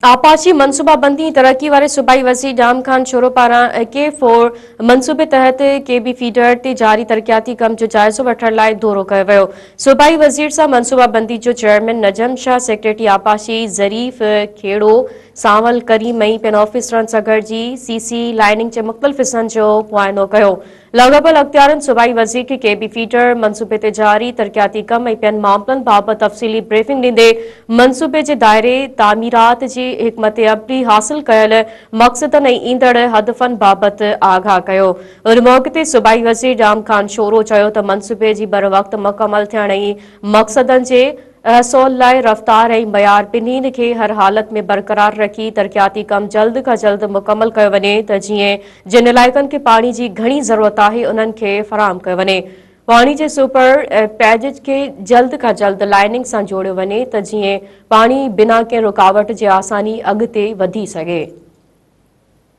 Apache मनसूबाबंदी तरक्की वाले सूबाई वज़ीर जाम खान छोरो पारां K4 मनसूबे तहत केबी फीडर ते जारी तरक्याती कम जो जायज़ो वठण लाइ दौरो कयो वियो। सूबाई वज़ीर सां मनसूबाबंदी जो चेयरमैन नजम शाह, सेक्रेटरी आपाशी ज़रीफ खेड़ो, सांवल करीमई पिन ऑफिसरनि सां गॾिजी सीसी लाइनिंग जे मुख़्तलिफ़ हिस्सनि जो मुआयनो कयो। लॻभॻ अख़्तियारनि सूबाई वज़ीर खे केबी फीडर मनसूबे ते जारी तरक्याती कम ऐं पिन मामलनि बाबति तफ़सीली ब्रीफिंग ॾींदे मनसूबे जे दायरे तामीरात जी हिकमत अमली हासिल कयल मक़सदनि ऐं ईंदड़ हदफ़नि बाबति आगाह कयो। उन मौक़े ते सूबाई वज़ीर जाम खान छोरो चयो त मनसूबे जी बर वक़्त मुकमल थियण ऐं मक़सदनि जे हसूल लाइ रफ़्तार ऐं मयार ॿिन्हिनि खे हर हालत में बरक़रार रखी तरक्याती कम जल्द खां जल्द मुकमल कयो वञे त जीअं जिन इलाइक़नि खे पाणी जी घणी ज़रूरत आहे उन्हनि खे फ़राहम कयो वञे। पाणी जे सुपर पैकेज खे जल्द खां जल्द लाइनिंग सां जोड़ियो वञे त जीअं पाणी बिना कंहिं रुकावट जे आसानी अॻिते वधी सघे।